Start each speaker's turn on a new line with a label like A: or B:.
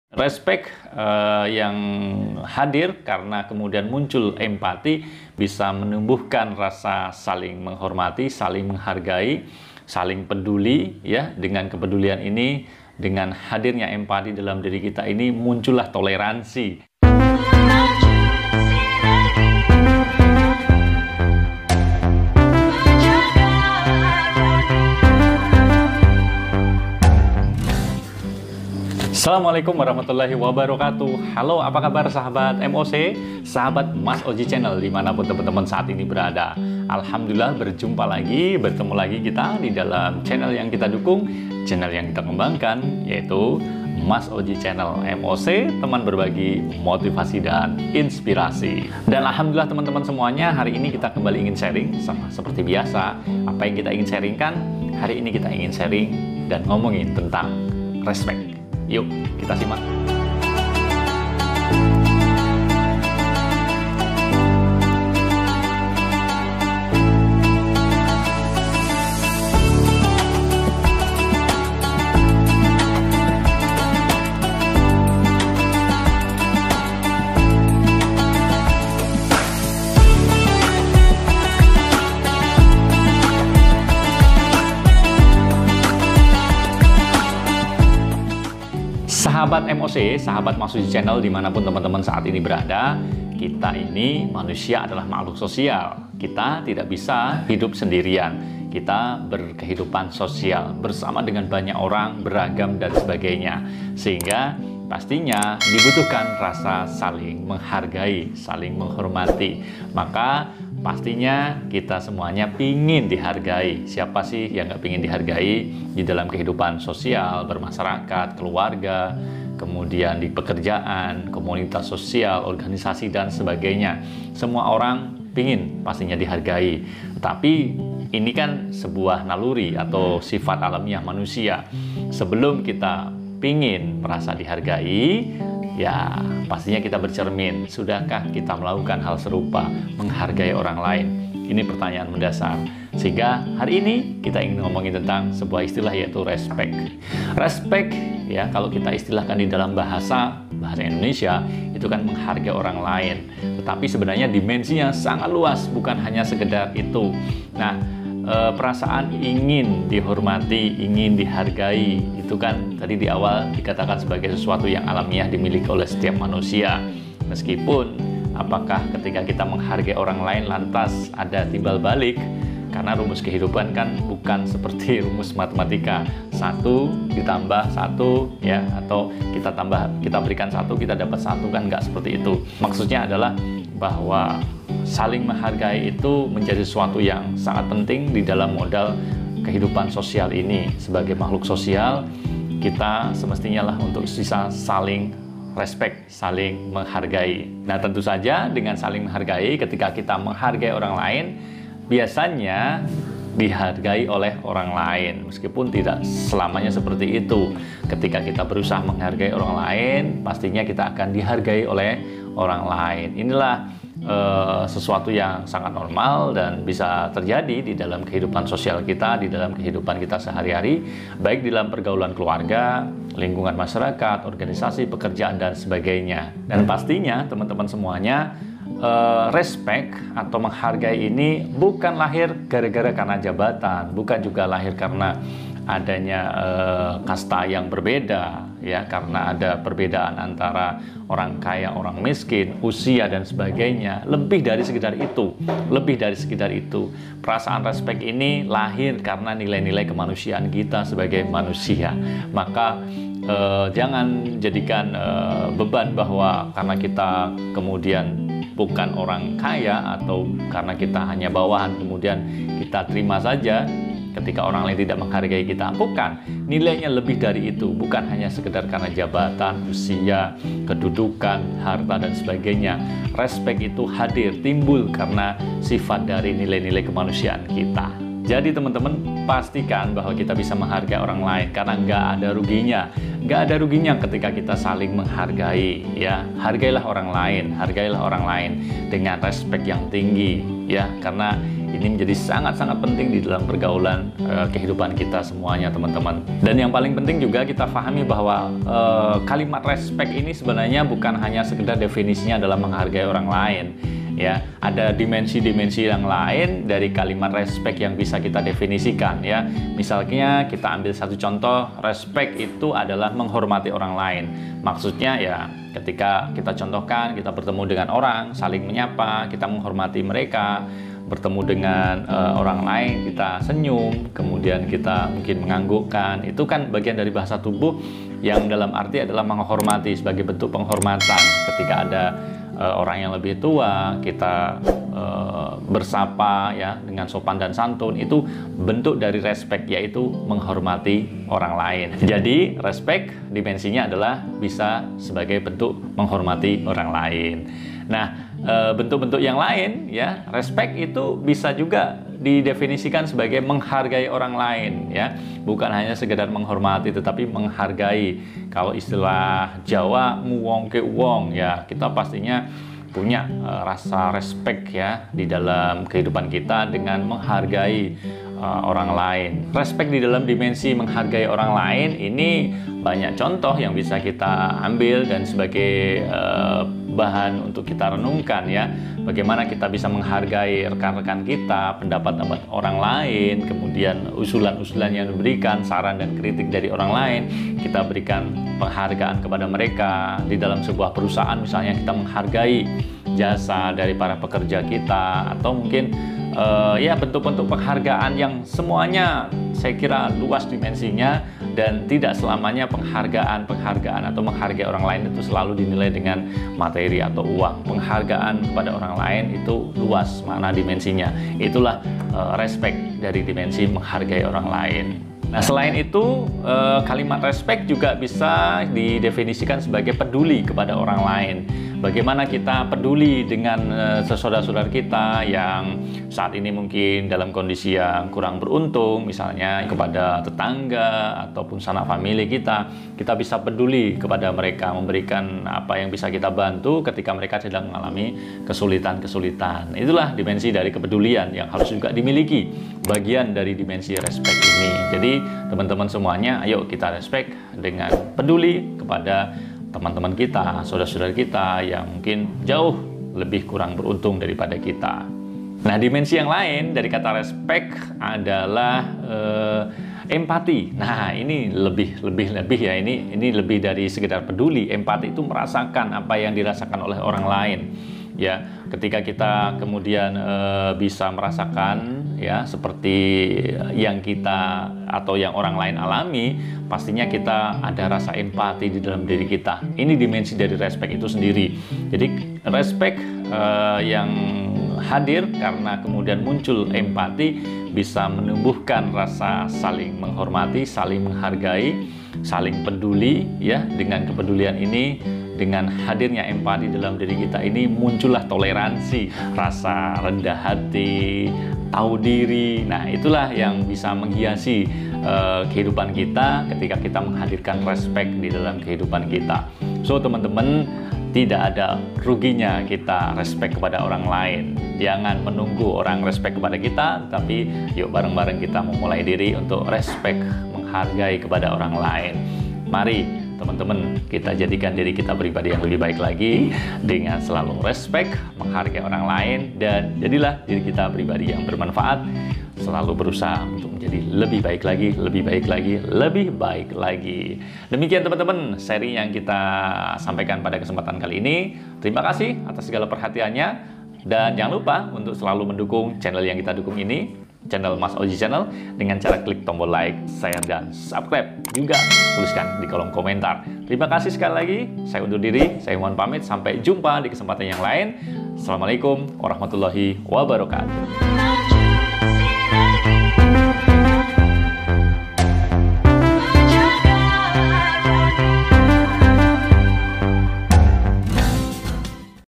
A: Respect yang hadir karena kemudian muncul empati bisa menumbuhkan rasa saling menghormati, saling menghargai, saling peduli ya. Dengan kepedulian ini, dengan hadirnya empati dalam diri kita ini muncullah toleransi. Assalamualaikum warahmatullahi wabarakatuh. Halo, apa kabar sahabat MOC, sahabat Mas Oji Channel dimanapun teman-teman saat ini berada. Alhamdulillah berjumpa lagi, bertemu lagi kita di dalam channel yang kita dukung, channel yang kita kembangkan, yaitu Mas Oji Channel MOC, teman berbagi motivasi dan inspirasi. Dan alhamdulillah teman-teman semuanya, hari ini kita kembali ingin sharing sama seperti biasa. Apa yang kita ingin sharingkan? Hari ini kita ingin sharing dan ngomongin tentang respect. Yuk, kita simak. Sahabat MOC, sahabat Mas Oji Channel dimanapun teman-teman saat ini berada, kita ini manusia adalah makhluk sosial. Kita tidak bisa hidup sendirian. Kita berkehidupan sosial bersama dengan banyak orang, beragam dan sebagainya. Sehingga pastinya dibutuhkan rasa saling menghargai, saling menghormati. Maka pastinya kita semuanya pingin dihargai. Siapa sih yang nggak pingin dihargai di dalam kehidupan sosial, bermasyarakat, keluarga, kemudian di pekerjaan, komunitas sosial, organisasi dan sebagainya. Semua orang pingin pastinya dihargai. Tapi ini kan sebuah naluri atau sifat alamiah manusia. Sebelum kita pingin merasa dihargai, ya pastinya kita bercermin, sudahkah kita melakukan hal serupa, menghargai orang lain? Ini pertanyaan mendasar. Sehingga hari ini kita ingin ngomongin tentang sebuah istilah, yaitu respect. Respect ya, kalau kita istilahkan di dalam bahasa Indonesia, itu kan menghargai orang lain. Tetapi sebenarnya dimensinya sangat luas, bukan hanya sekedar itu. Nah, perasaan ingin dihormati, ingin dihargai, itu kan tadi di awal dikatakan sebagai sesuatu yang alamiah dimiliki oleh setiap manusia. Meskipun apakah ketika kita menghargai orang lain lantas ada timbal balik? Karena rumus kehidupan kan bukan seperti rumus matematika, 1 ditambah 1 ya, atau kita berikan 1 kita dapat 1, kan nggak seperti itu. Maksudnya adalah bahwa saling menghargai itu menjadi sesuatu yang sangat penting di dalam modal kehidupan sosial ini. Sebagai makhluk sosial, kita semestinya lah untuk bisa saling respect, saling menghargai. Nah, tentu saja dengan saling menghargai, ketika kita menghargai orang lain, biasanya dihargai oleh orang lain, meskipun tidak selamanya seperti itu. Ketika kita berusaha menghargai orang lain, pastinya kita akan dihargai oleh orang lain. Inilah sesuatu yang sangat normal dan bisa terjadi di dalam kehidupan sosial kita, di dalam kehidupan kita sehari-hari, baik di dalam pergaulan keluarga, lingkungan masyarakat, organisasi, pekerjaan, dan sebagainya. Dan pastinya teman-teman semuanya, respect atau menghargai ini bukan lahir gara-gara karena jabatan, bukan juga lahir karena adanya kasta yang berbeda ya, karena ada perbedaan antara orang kaya, orang miskin, usia dan sebagainya. Lebih dari sekedar itu, perasaan respect ini lahir karena nilai-nilai kemanusiaan kita sebagai manusia. Maka jangan jadikan beban bahwa karena kita kemudian bukan orang kaya atau karena kita hanya bawahan kemudian kita terima saja ketika orang lain tidak menghargai kita. Bukan, nilainya lebih dari itu. Bukan hanya sekedar karena jabatan, usia, kedudukan, harta dan sebagainya. Respect itu hadir, timbul karena sifat dari nilai-nilai kemanusiaan kita. Jadi teman-teman, pastikan bahwa kita bisa menghargai orang lain karena nggak ada ruginya. Nggak ada ruginya ketika kita saling menghargai ya. Hargailah orang lain dengan respect yang tinggi ya, karena Ini menjadi sangat-sangat penting di dalam pergaulan kehidupan kita semuanya, teman-teman. Dan yang paling penting juga kita pahami bahwa kalimat respect ini sebenarnya bukan hanya sekedar definisinya adalah menghargai orang lain. Ya, ada dimensi-dimensi yang lain dari kalimat respect yang bisa kita definisikan ya. Misalnya kita ambil satu contoh, respect itu adalah menghormati orang lain. Maksudnya ya ketika kita contohkan, kita bertemu dengan orang, saling menyapa, kita menghormati mereka. Bertemu dengan orang lain, kita senyum, kemudian kita mungkin menganggukkan. Itu kan bagian dari bahasa tubuh yang dalam arti adalah menghormati sebagai bentuk penghormatan. Ketika ada orang yang lebih tua, kita bersapa ya dengan sopan dan santun, itu bentuk dari respect, yaitu menghormati orang lain. Jadi respect dimensinya adalah bisa sebagai bentuk menghormati orang lain. Nah, bentuk-bentuk yang lain ya, respect itu bisa juga didefinisikan sebagai menghargai orang lain ya, bukan hanya sekedar menghormati tetapi menghargai. Kalau istilah Jawa nguwong ke uwong ya, kita pastinya punya rasa respect ya di dalam kehidupan kita dengan menghargai orang lain. Respect di dalam dimensi menghargai orang lain ini banyak contoh yang bisa kita ambil dan sebagai bahan untuk kita renungkan ya. Bagaimana kita bisa menghargai rekan-rekan kita, pendapat-pendapat orang lain, kemudian usulan-usulan yang diberikan, saran dan kritik dari orang lain, kita berikan penghargaan kepada mereka. Di dalam sebuah perusahaan misalnya kita menghargai jasa dari para pekerja kita, atau mungkin ya bentuk-bentuk penghargaan yang semuanya saya kira luas dimensinya, dan tidak selamanya penghargaan atau menghargai orang lain itu selalu dinilai dengan materi atau uang. Penghargaan kepada orang lain itu luas makna dimensinya. Itulah respect dari dimensi menghargai orang lain. Nah, selain itu kalimat respect juga bisa didefinisikan sebagai peduli kepada orang lain. Bagaimana kita peduli dengan saudara-saudara kita yang saat ini mungkin dalam kondisi yang kurang beruntung, misalnya kepada tetangga ataupun sanak famili kita bisa peduli kepada mereka, memberikan apa yang bisa kita bantu ketika mereka sedang mengalami kesulitan-kesulitan. Itulah dimensi dari kepedulian yang harus juga dimiliki, bagian dari dimensi respect ini. Jadi teman-teman semuanya, ayo kita respect dengan peduli kepada teman-teman kita, saudara-saudara kita yang mungkin jauh lebih kurang beruntung daripada kita. Nah, dimensi yang lain dari kata respect adalah empati. Nah, ini lebih ya, ini lebih dari sekedar peduli. Empati itu merasakan apa yang dirasakan oleh orang lain. Ya, ketika kita kemudian bisa merasakan ya seperti yang kita atau yang orang lain alami, pastinya kita ada rasa empati di dalam diri kita. Ini dimensi dari respect itu sendiri. Jadi respect yang hadir karena kemudian muncul empati bisa menumbuhkan rasa saling menghormati, saling menghargai, saling peduli ya. Dengan kepedulian ini, dengan hadirnya empati dalam diri kita ini, muncullah toleransi, rasa rendah hati, tahu diri. Nah, itulah yang bisa menghiasi kehidupan kita ketika kita menghadirkan respect di dalam kehidupan kita. So, teman-teman, tidak ada ruginya kita respect kepada orang lain. Jangan menunggu orang respect kepada kita, tapi yuk bareng-bareng kita memulai diri untuk respect, menghargai kepada orang lain. Mari teman-teman, kita jadikan diri kita pribadi yang lebih baik lagi dengan selalu respect, menghargai orang lain, dan jadilah diri kita pribadi yang bermanfaat, selalu berusaha untuk menjadi lebih baik lagi, lebih baik lagi, lebih baik lagi. Demikian teman-teman seri yang kita sampaikan pada kesempatan kali ini. Terima kasih atas segala perhatiannya, dan jangan lupa untuk selalu mendukung channel yang kita dukung ini, channel Mas Oji Channel, dengan cara klik tombol like, share, dan subscribe. Juga tuliskan di kolom komentar. Terima kasih sekali lagi. Saya undur diri, saya mohon pamit. Sampai jumpa di kesempatan yang lain. Assalamualaikum warahmatullahi wabarakatuh.